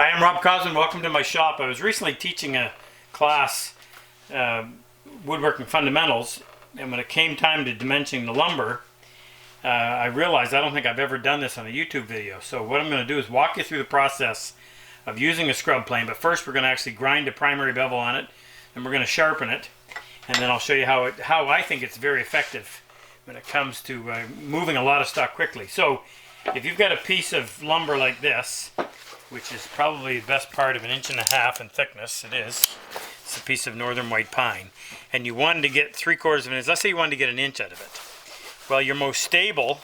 Hi, I'm Rob Cosman. Welcome to my shop. I was recently teaching a class, Woodworking Fundamentals, and when it came time to dimensioning the lumber, I realized I don't think I've ever done this on a YouTube video. So what I'm going to do is walk you through the process of using a scrub plane, but first we're going to actually grind a primary bevel on it, and we're going to sharpen it, and then I'll show you how I think it's very effective when it comes to moving a lot of stock quickly. So if you've got a piece of lumber like this, which is probably the best part of 1.5 inches in thickness, it's a piece of northern white pine, and you wanted to get 3/4 of an inch, let's say you wanted to get 1 inch out of it. Well, your most stable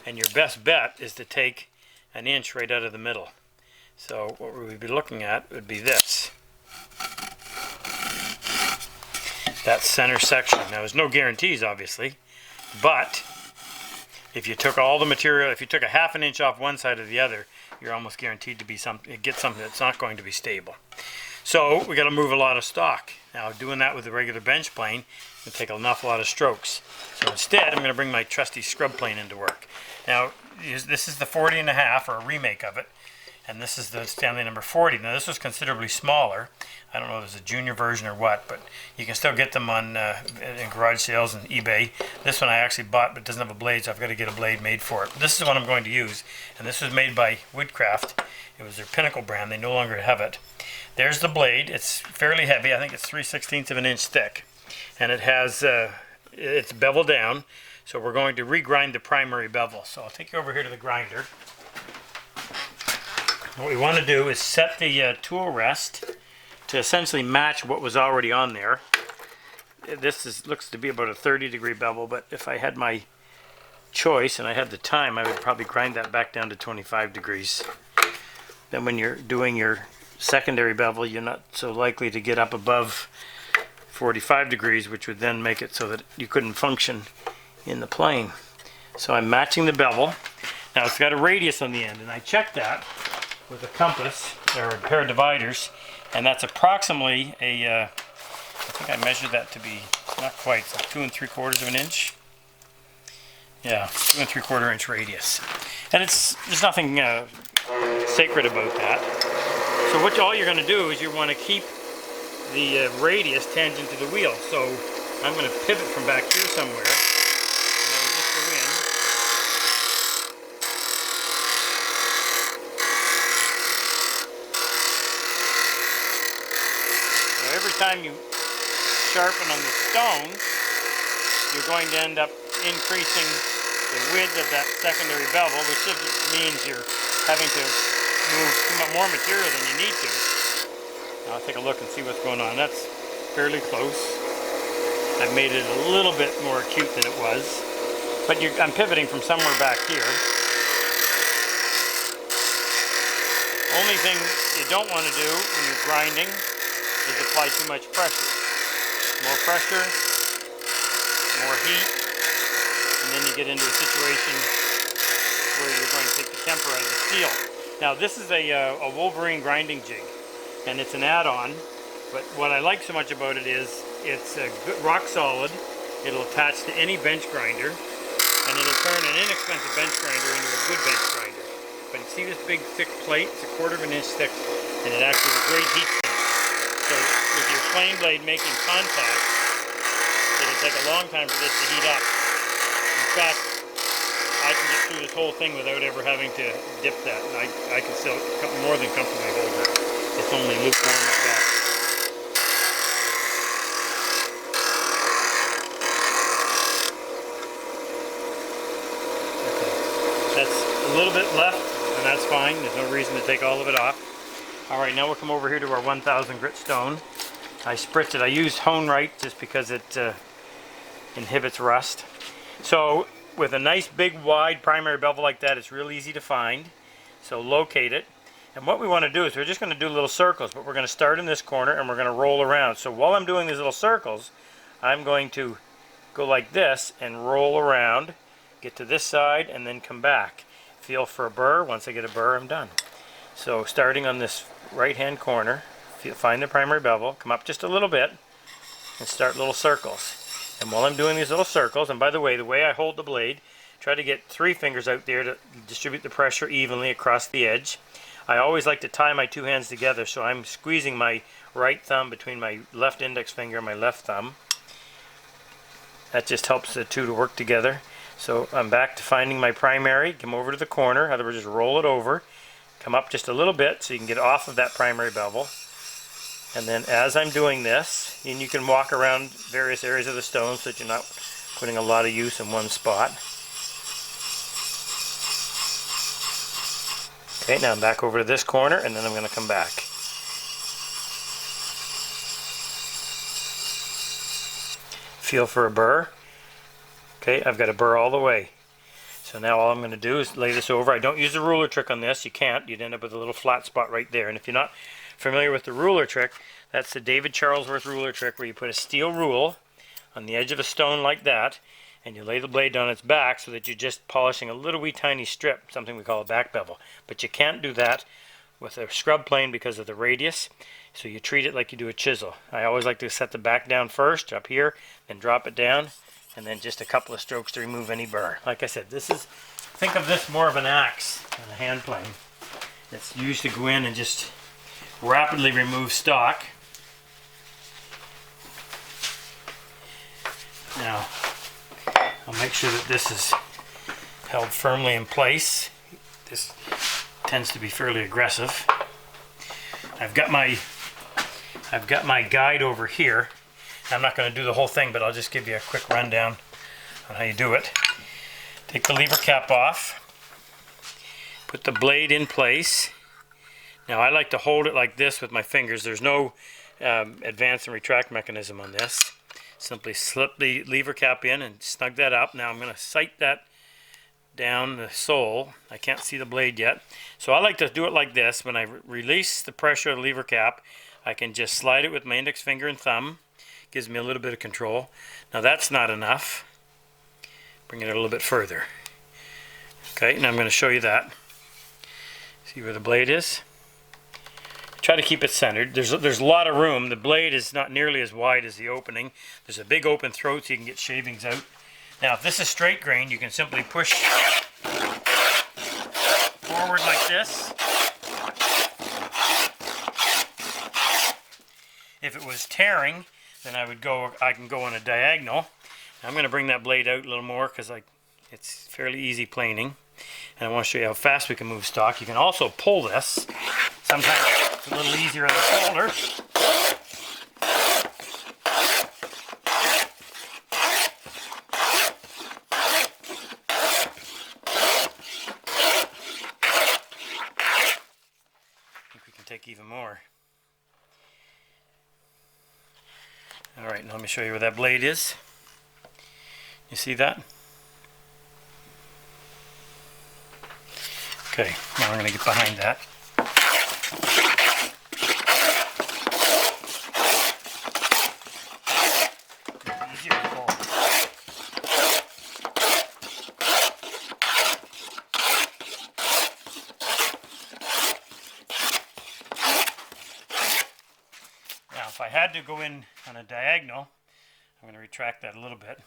and your best bet is to take 1 inch right out of the middle. So what we would be looking at would be this. That center section. Now there's no guarantees obviously, but if you took all the material, if you took a 1/2 inch off one side or the other, you're almost guaranteed to get something that's not going to be stable. So we got to move a lot of stock. Now doing that with a regular bench plane will take an awful lot of strokes. So instead I'm going to bring my trusty scrub plane into work. Now this is the 40.5, or a remake of it, and this is the Stanley number 40. Now this was considerably smaller. I don't know if there's a junior version or what, but you can still get them on in garage sales and eBay. This one I actually bought, but it doesn't have a blade, so I've got to get a blade made for it. But this is what I'm going to use, and this was made by Woodcraft. It was their Pinnacle brand. They no longer have it. There's the blade. It's fairly heavy. I think it's 3/16 of an inch thick, and it has it's bevel down. So we're going to regrind the primary bevel. So I'll take you over here to the grinder. What we want to do is set the tool rest to essentially match what was already on there. This looks to be about a 30-degree bevel, but if I had my choice and I had the time, I would probably grind that back down to 25 degrees. Then when you're doing your secondary bevel, you're not so likely to get up above 45 degrees, which would then make it so that you couldn't function in the plane. So I'm matching the bevel. Now it's got a radius on the end, and I checked that with a compass or a pair of dividers, and that's approximately I think I measured that to be, not quite, it's like 2 3/4 of an inch. Yeah, 2 3/4 inch radius. And there's nothing sacred about that. So all you're going to do is you want to keep the radius tangent to the wheel. So I'm going to pivot from back here somewhere, and I will just go in. Now every time you sharpen on the stones, you're going to end up increasing the width of that secondary bevel, which means you're having to move more material than you need to. Now I'll take a look and see what's going on. That's fairly close. I've made it a little bit more acute than it was, but I'm pivoting from somewhere back here. Only thing you don't want to do when you're grinding is apply too much pressure. More pressure, more heat, and then you get into a situation where you're going to take the temper out of the steel. Now this is a Wolverine Grinding Jig, and it's an add-on, but what I like so much about it is it's good, rock solid. It'll attach to any bench grinder, and it'll turn an inexpensive bench grinder into a good bench grinder. But you see this big thick plate? It's 1/4 of an inch thick, and it actually has a great heat sink. So with your plane blade making contact, it'll take a long time for this to heat up. In fact, I can get through this whole thing without ever having to dip that, and I can still more than comfortably hold it. It's only lukewarm at best. Okay, that's a little bit left, and that's fine. There's no reason to take all of it off. Alright, now we'll come over here to our 1000 grit stone. I spritz it. I used Hone Right just because it inhibits rust. So with a nice big wide primary bevel like that, it's real easy to find. So locate it. And what we want to do is we're just going to do little circles, but we're going to start in this corner and we're going to roll around. So while I'm doing these little circles, I'm going to go like this and roll around, get to this side, and then come back. Feel for a burr. Once I get a burr, I'm done. So starting on this right hand corner, find the primary bevel, come up just a little bit, and start little circles. And while I'm doing these little circles, and by the way I hold the blade, try to get 3 fingers out there to distribute the pressure evenly across the edge. I always like to tie my two hands together, so I'm squeezing my right thumb between my left index finger and my left thumb. That just helps the two to work together. So I'm back to finding my primary, come over to the corner, in other words, just roll it over, come up just a little bit so you can get off of that primary bevel. And then as I'm doing this, and you can walk around various areas of the stone so that you're not putting a lot of use in one spot. Okay, now I'm back over to this corner, and then I'm going to come back. Feel for a burr. Okay, I've got a burr all the way. So now all I'm going to do is lay this over. I don't use the ruler trick on this. You can't. You'd end up with a little flat spot right there. And if you're not familiar with the ruler trick, that's the David Charlesworth ruler trick, where you put a steel rule on the edge of a stone like that, and you lay the blade down its back so that you're just polishing a little wee tiny strip, something we call a back bevel. But you can't do that with a scrub plane because of the radius, so you treat it like you do a chisel. I always like to set the back down first, up here, then drop it down, and then just a couple of strokes to remove any burr. Like I said, this is, think of this more of an axe than a hand plane. It's used to go in and just rapidly remove stock. Now, I'll make sure that this is held firmly in place. This tends to be fairly aggressive. I've got my guide over here. I'm not going to do the whole thing, but I'll just give you a quick rundown on how you do it. Take the lever cap off. Put the blade in place. Now I like to hold it like this with my fingers. There's no advance and retract mechanism on this. Simply slip the lever cap in and snug that up. Now I'm going to sight that down the sole. I can't see the blade yet. So I like to do it like this. When I release the pressure of the lever cap, I can just slide it with my index finger and thumb. Gives me a little bit of control. Now that's not enough. Bring it a little bit further. Okay, now I'm going to show you that. See where the blade is? Try to keep it centered. There's a lot of room. The blade is not nearly as wide as the opening. There's a big open throat so you can get shavings out. Now if this is straight grain, you can simply push forward like this. If it was tearing, then I can go on a diagonal. I'm going to bring that blade out a little more because it's fairly easy planing. And I want to show you how fast we can move stock. You can also pull this. Sometimes it's a little easier on the shoulder. I think we can take even more. Alright, now let me show you where that blade is. You see that? Okay, now we're going to get behind that. Easier to pull. Now, if I had to go in on a diagonal, I'm going to retract that a little bit.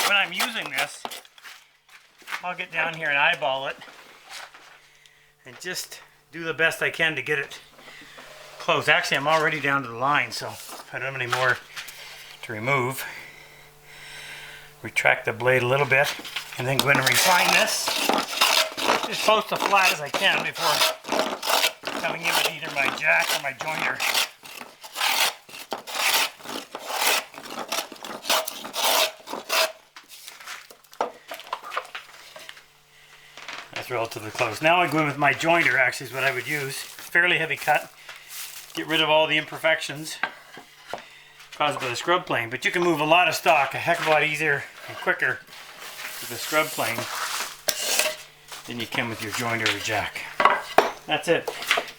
When I'm using this, I'll get down here and eyeball it and just do the best I can to get it close. Actually, I'm already down to the line, so I don't have any more to remove. Retract the blade a little bit and then go in and refine this as close to flat as I can before coming in with either my jack or my joiner. That's relatively close. Now I go in with my joiner, actually is what I would use. Fairly heavy cut. Get rid of all the imperfections caused by the scrub plane. But you can move a lot of stock a heck of a lot easier and quicker with the scrub plane than you can with your joiner or jack. That's it.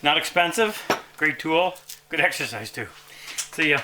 Not expensive, great tool, good exercise too. See ya.